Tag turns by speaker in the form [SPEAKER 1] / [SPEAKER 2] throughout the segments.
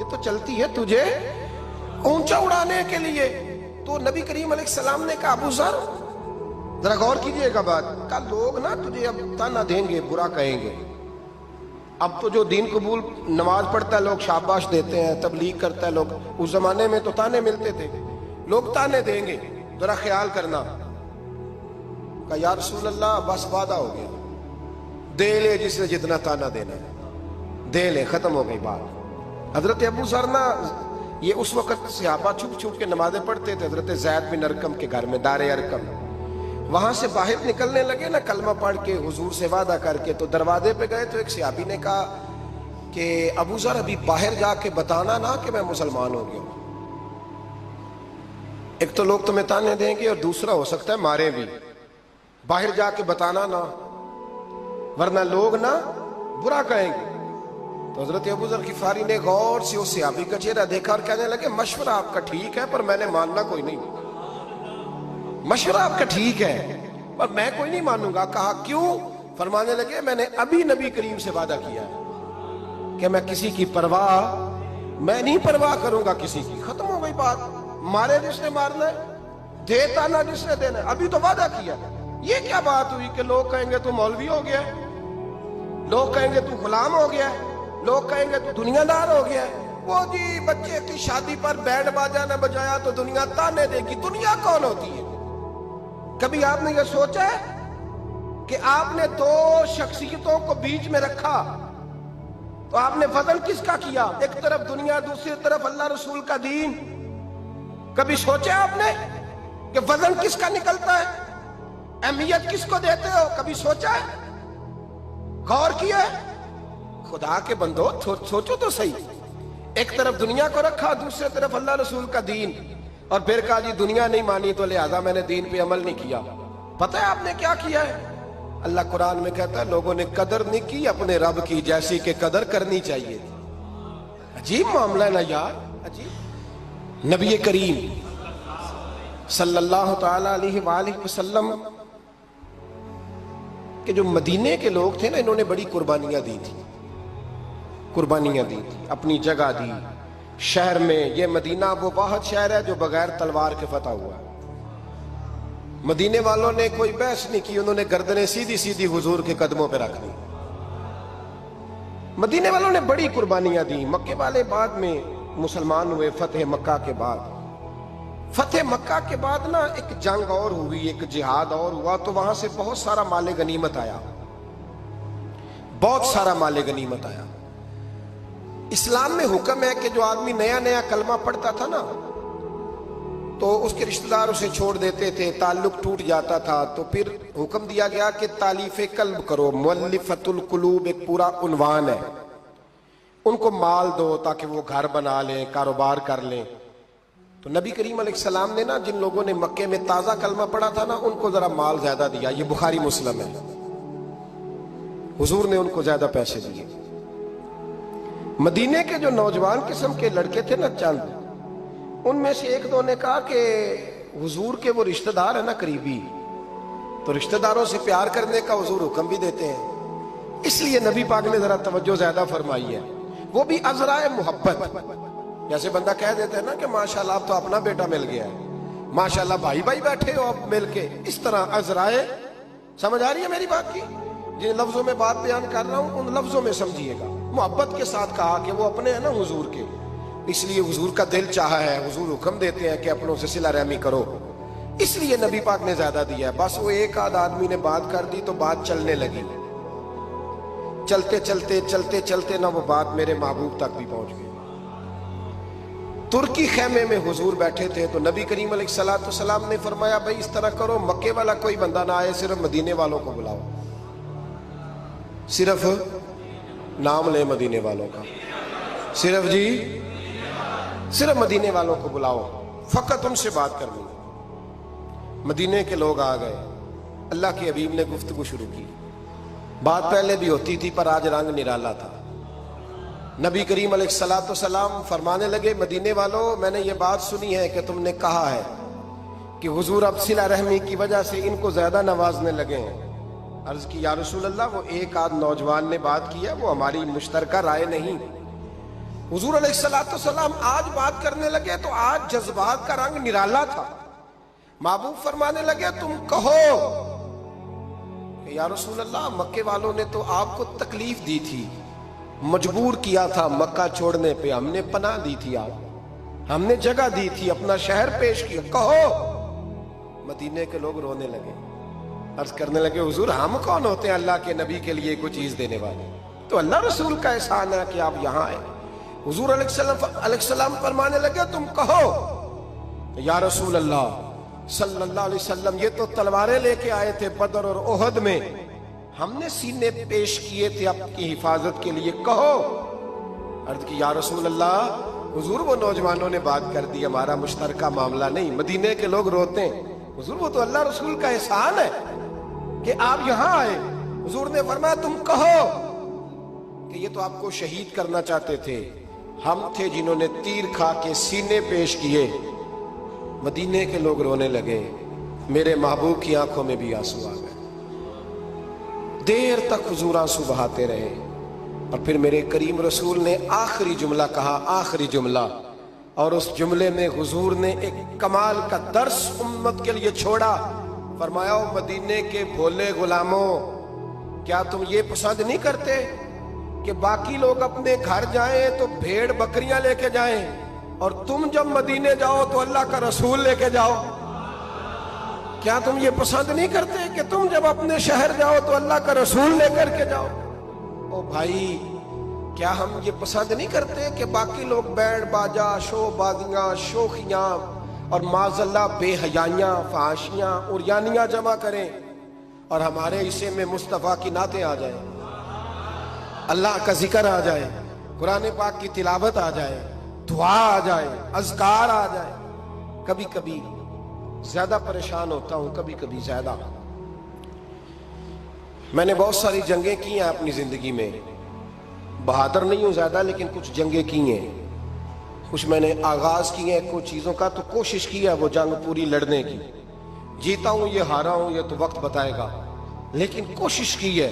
[SPEAKER 1] یہ تو چلتی ہے تجھے اونچا اڑانے کے لیے. تو نبی کریم علیہ السلام نے کہا ابو ذر ذرا غور کیجئے گا بات. کہا لوگ نا تجھے اب تانا دیں گے, برا کہیں گے. اب تو جو دین قبول نماز پڑھتا ہے لوگ شاباش دیتے ہیں, تبلیغ کرتا ہے لوگ. اس زمانے میں تو تانے ملتے تھے, لوگ تانے دیں گے, ذرا خیال کرنا. کہا یا رسول اللہ بس وعدہ ہو گیا, دے لے جس نے جتنا تانا دینا ہے, دے لے, ختم ہو گئی بات. حضرت ابو ذر نا یہ اس وقت صحابہ چھپ چھپ کے نمازیں پڑھتے تھے حضرت زید بن ارقم کے گھر میں, دار ارقم. وہاں سے باہر نکلنے لگے نا کلمہ پڑھ کے حضور سے وعدہ کر کے, تو دروازے پہ گئے تو ایک صحابی نے کہا کہ ابو ذر ابھی باہر جا کے بتانا نا کہ میں مسلمان ہو گیا. ایک تو لوگ تمہیں تانے دیں گے اور دوسرا ہو سکتا ہے مارے بھی. باہر جا کے بتانا نا ورنہ لوگ نا برا کہیں گے. تو حضرت ابو ذر غفاری نے غور سے اس صحابی کا چہرہ دیکھا اور کہنے لگے مشورہ آپ کا ٹھیک ہے پر میں نے ماننا کوئی نہیں. مشورہ آپ کا ٹھیک ہے پر میں کوئی نہیں مانوں گا. کہا کیوں؟ فرمانے لگے میں نے ابھی نبی کریم سے وعدہ کیا ہے کہ میں کسی کی پرواہ میں نہیں پرواہ کروں گا کسی کی. ختم ہو گئی بات. مارے جس نے مارنا ہے, دیتا نہ جس نے دینا ہے, ابھی تو وعدہ کیا. یہ کیا بات ہوئی کہ لوگ کہیں گے تو مولوی ہو گیا, لوگ کہیں گے تو غلام ہو گیا, لوگ کہیں گے تو دنیا دار ہو گیا. وہ جی بچے کی شادی پر بینڈ باجا نہ بجایا تو دنیا تانے دے گی. دنیا کون ہوتی ہے؟ کبھی آپ نے یہ سوچا ہے کہ آپ نے دو شخصیتوں کو بیچ میں رکھا تو آپ نے وزن کس کا کیا؟ ایک طرف دنیا, دوسری طرف اللہ رسول کا دین. کبھی سوچا آپ نے کہ وزن کس کا نکلتا ہے, اہمیت کس کو دیتے ہو؟ کبھی سوچا ہے, غور کیا ہے؟ خدا کے بندو سوچو تو صحیح. ایک طرف دنیا کو رکھا, دوسری طرف اللہ رسول کا دین, اور پھر کہا جی دنیا نہیں مانی تو لہذا میں نے دین پہ عمل نہیں کیا. پتہ ہے آپ نے کیا کیا ہے؟ اللہ قرآن میں کہتا ہے لوگوں نے قدر نہیں کی اپنے رب کی جیسی کہ قدر کرنی چاہیے تھی. عجیب معاملہ ہے نا یار, عجیب. نبی کریم صلی اللہ تعالی علیہ وآلہ وسلم کہ جو مدینے کے لوگ تھے نا, انہوں نے بڑی قربانیاں دی تھی, قربانیاں دی تھی, اپنی جگہ دی شہر میں. یہ مدینہ وہ واحد شہر ہے جو بغیر تلوار کے فتح ہوا ہے. مدینے والوں نے کوئی بحث نہیں کی, انہوں نے گردنیں سیدھی سیدھی حضور کے قدموں پہ رکھ دی. مدینے والوں نے بڑی قربانیاں دی. مکے والے بعد میں مسلمان ہوئے فتح مکہ کے بعد. فتح مکہ کے بعد نا ایک جنگ اور ہوئی, ایک جہاد اور ہوا, تو وہاں سے بہت سارا مال غنیمت آیا, بہت سارا مال غنیمت آیا. اسلام میں حکم ہے کہ جو آدمی نیا نیا کلمہ پڑھتا تھا نا تو اس کے رشتہ دار اسے چھوڑ دیتے تھے, تعلق ٹوٹ جاتا تھا. تو پھر حکم دیا گیا کہ تالیف قلب کرو. مؤلفۃ القلوب ایک پورا عنوان ہے. ان کو مال دو تاکہ وہ گھر بنا لیں, کاروبار کر لیں. تو نبی کریم علیہ السلام نے نا جن لوگوں نے مکے میں تازہ کلمہ پڑھا تھا نا ان کو ذرا مال زیادہ دیا. یہ بخاری مسلم ہے. حضور نے ان کو زیادہ پیسے دیے. مدینے کے جو نوجوان قسم کے لڑکے تھے نا چند, ان میں سے ایک دو نے کہا کہ حضور کے وہ رشتہ دار ہیں نا قریبی, تو رشتہ داروں سے پیار کرنے کا حضور حکم بھی دیتے ہیں, اس لیے نبی پاک نے ذرا توجہ زیادہ فرمائی ہے. وہ بھی عذرائے محبت. جیسے بندہ کہہ دیتا ہے نا کہ ماشاءاللہ اب تو اپنا بیٹا مل گیا ہے, ماشاءاللہ بھائی بھائی بیٹھے ہو اب مل کے, اس طرح عذرائے. سمجھ آ رہی ہے میری بات کی؟ جن لفظوں میں بات بیان کر رہا ہوں ان لفظوں میں سمجھیے گا. محبت کے ساتھ کہا کہ وہ اپنے ہیں نا حضور کے, اس لیے حضور کا دل چاہا ہے, حضور حکم دیتے ہیں کہ اپنوں سے صلہ رحمی کرو, اس لیے نبی پاک نے زیادہ دیا ہے. بس وہ ایک آدھ آدمی نے بات کر دی تو بات چلنے لگی. چلتے چلتے چلتے چلتے نہ وہ بات میرے محبوب تک بھی پہنچ گئی. ترکی خیمے میں حضور بیٹھے تھے تو نبی کریم علیہ الصلوۃ والسلام نے فرمایا بھائی اس طرح کرو, مکے والا کوئی بندہ نہ آئے, صرف مدینے والوں کو بلاؤ. صرف نام لے مدینے والوں کا, صرف جی صرف مدینے والوں کو بلاؤ, فقط ان سے بات کرنی. مدینے کے لوگ آ گئے. اللہ کے حبیب نے گفتگو شروع کی. بات پہلے بھی ہوتی تھی پر آج رنگ نرالا تھا. نبی کریم علیہ الصلوۃ والسلام فرمانے لگے مدینے والوں, میں نے یہ بات سنی ہے کہ تم نے کہا ہے کہ حضور اب صلہ رحمی کی وجہ سے ان کو زیادہ نوازنے لگے ہیں. عرض کی یا رسول اللہ, وہ ایک آدھ نوجوان نے بات کی ہے, وہ ہماری مشترکہ رائے نہیں. حضور علیہ السلام آج بات کرنے لگے تو آج جذبات کا رنگ نرالا تھا. محبوب فرمانے لگے تم کہو کہ یا رسول اللہ مکے والوں نے تو آپ کو تکلیف دی تھی, مجبور کیا تھا مکہ چھوڑنے پہ, ہم نے پناہ دی تھی, آپ ہم نے جگہ دی تھی, اپنا شہر پیش کیا, کہو. مدینے کے لوگ رونے لگے, عرض کرنے لگے حضور ہم کون ہوتے ہیں اللہ کے نبی کے لیے کوئی چیز دینے والے, تو اللہ رسول کا احسان ہے کہ آپ یہاں آئے. حضور علیہ السلام فرمانے لگے تم کہو یا رسول اللہ صلی اللہ علیہ وسلم یہ تو تلواریں لے کے آئے تھے بدر اور احد میں, ہم نے سینے پیش کیے تھے آپ کی حفاظت کے لیے, کہو. عرض کی یا رسول اللہ حضور وہ نوجوانوں نے بات کر دی, ہمارا مشترکہ معاملہ نہیں, مدینے کے لوگ روتے ہیں. حضور وہ تو اللہ رسول کا احسان ہے کہ آپ یہاں آئے. حضور نے فرمایا تم کہو کہ یہ تو آپ کو شہید کرنا چاہتے تھے, ہم تھے جنہوں نے تیر کھا کے سینے پیش کیے. مدینے کے لوگ رونے لگے, میرے محبوب کی آنکھوں میں بھی آنسو آ گئے. دیر تک حضور آنسو بہاتے رہے اور پھر میرے کریم رسول نے آخری جملہ کہا, آخری جملہ, اور اس جملے میں حضور نے ایک کمال کا درس امت کے لیے چھوڑا. فرمایا مدینے کے بھولے غلاموں, کیا تم یہ پسند نہیں کرتے کہ باقی لوگ اپنے گھر جائیں تو بھیڑ بکریاں لے کے جائیں, اور تم جب مدینے جاؤ تو اللہ کا رسول لے کے جاؤ؟ کیا تم یہ پسند نہیں کرتے کہ تم جب اپنے شہر جاؤ تو اللہ کا رسول لے کر کے جاؤ؟ او بھائی, کیا ہم یہ پسند نہیں کرتے کہ باقی لوگ بینڈ باجا, شو بازیاں, شوخیاں اور معاذ اللہ بے حیائیاں, فحاشیاں اور یانیاں جمع کریں, اور ہمارے حصے میں مصطفیٰ کی نعتیں آ جائیں, اللہ کا ذکر آ جائے, قرآن پاک کی تلاوت آ جائے, دعا آ جائے, اذکار آ جائے. کبھی کبھی زیادہ پریشان ہوتا ہوں, کبھی کبھی زیادہ. میں نے بہت ساری جنگیں کی ہیں اپنی زندگی میں, بہادر نہیں ہوں زیادہ, لیکن کچھ جنگیں کی ہیں, کچھ میں نے آغاز کی ہیں کچھ چیزوں کا, تو کوشش کی ہے وہ جنگ پوری لڑنے کی. جیتا ہوں یہ ہارا ہوں یہ تو وقت بتائے گا, لیکن کوشش کی ہے.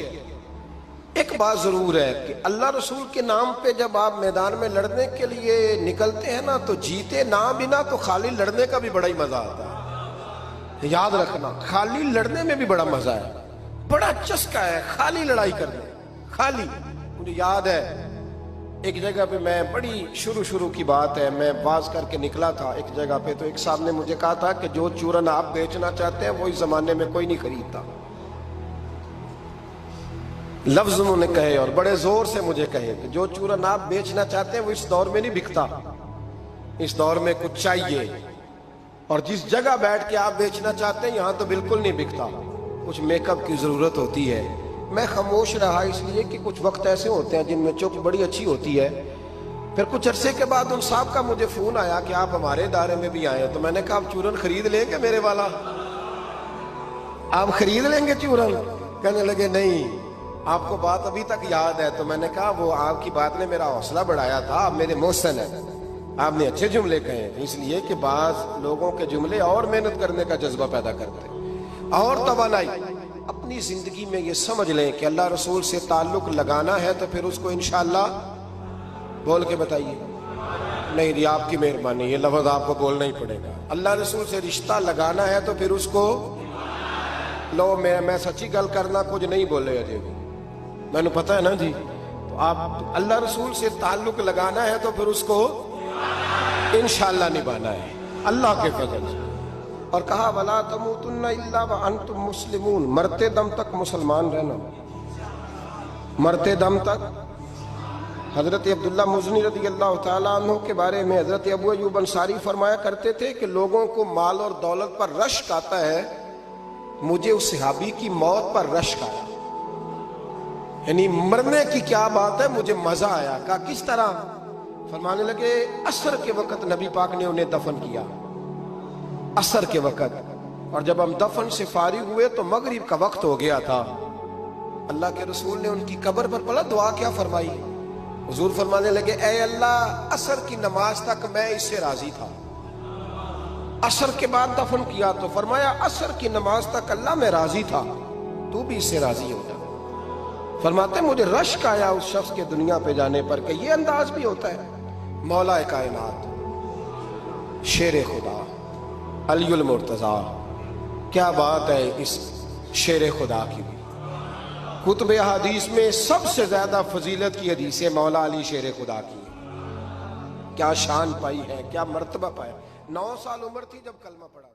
[SPEAKER 1] ایک بات ضرور ہے کہ اللہ رسول کے نام پہ جب آپ میدان میں لڑنے کے لیے نکلتے ہیں نا, تو جیتے نہ بنا تو خالی لڑنے کا بھی بڑا ہی مزہ آتا ہے. یاد رکھنا, خالی لڑنے میں بھی بڑا مزہ ہے, بڑا چسکا ہے خالی لڑائی کرنے. خالی مجھے یاد ہے ایک جگہ پہ, میں بڑی شروع کی بات ہے, میں باز کر کے نکلا تھا ایک جگہ پہ, تو ایک صاحب نے مجھے کہا تھا کہ جو چورن آپ بیچنا چاہتے ہیں وہ اس زمانے میں کوئی نہیں خریدتا. لفظ انہوں نے کہے اور بڑے زور سے مجھے کہے کہ جو چورن آپ بیچنا چاہتے ہیں وہ اس دور میں نہیں بکتا, اس دور میں کچھ چاہیے, اور جس جگہ بیٹھ کے آپ بیچنا چاہتے ہیں یہاں تو بالکل نہیں بکتا, کچھ میک اپ کی ضرورت ہوتی ہے. میں خاموش رہا اس لیے کہ کچھ وقت ایسے ہوتے ہیں جن میں چپ بڑی اچھی ہوتی ہے. پھر کچھ عرصے کے بعد ان صاحب کا مجھے فون آیا کہ آپ ہمارے ادارے میں بھی آئے, تو میں نے کہا آپ چورن خرید لیں گے میرے والا, آپ خرید لیں گے چورن؟ کہنے لگے نہیں, آپ کو بات ابھی تک یاد ہے. تو میں نے کہا وہ آپ کی بات نے میرا حوصلہ بڑھایا تھا, آپ میرے محسن ہیں, آپ نے اچھے جملے کہے, اس لیے کہ بعض لوگوں کے جملے اور محنت کرنے کا جذبہ پیدا کرتے اور توانائی. اپنی زندگی میں یہ سمجھ لیں کہ اللہ رسول سے تعلق لگانا ہے تو پھر اس کو انشاءاللہ بول کے بتائیے. نہیں جی آپ کی مہربانی, یہ لفظ آپ کو بولنا ہی پڑے گا. اللہ رسول سے رشتہ لگانا ہے تو پھر اس کو لو, میں سچی گل کرنا کچھ نہیں بولے اجے بھی, میں نے پتا ہے نا جی. تو آپ اللہ رسول سے تعلق لگانا ہے تو پھر اس کو انشاءاللہ نبھانا ہے اللہ کے فضل سے. اور کہا وَلَا تَمُوتُنَّ إِلَّا وَأَنْتُمْ مُسْلِمُونَ, مرتے دم تک مسلمان رہنا, مرتے دم تک. حضرت عبداللہ مزنی رضی اللہ تعالیٰ عنہ کے بارے میں حضرت ابو ایوب انصاری فرمایا کرتے تھے کہ لوگوں کو مال اور دولت پر رشک آتا ہے, مجھے اس صحابی کی موت پر رشک آیا, یعنی مرنے کی کیا بات ہے, مجھے مزہ آیا. کہا کس طرح؟ فرمانے لگے عصر کے وقت نبی پاک نے انہیں دفن کیا, عصر کے وقت, اور جب ہم دفن سے فارغ ہوئے تو مغرب کا وقت ہو گیا تھا. اللہ کے رسول نے ان کی قبر پر پڑھا دعا کیا فرمائی. حضور فرمانے لگے اے اللہ عصر کی نماز تک میں اس سے راضی تھا, عصر کے بعد دفن کیا تو فرمایا عصر کی نماز تک اللہ میں راضی تھا, تو بھی اس سے راضی ہو جا. فرماتے مجھے رشک آیا اس شخص کے دنیا پہ جانے پر کہ یہ انداز بھی ہوتا ہے. مولا کائنات شیر خدا علی المرتضی، کیا بات ہے اس شیر خدا کی بھی۔ کتب حدیث میں سب سے زیادہ فضیلت کی حدیث ہے مولا علی شیر خدا کی، کیا شان پائی ہے، کیا مرتبہ پایا۔ 9 سال عمر تھی جب کلمہ پڑھا۔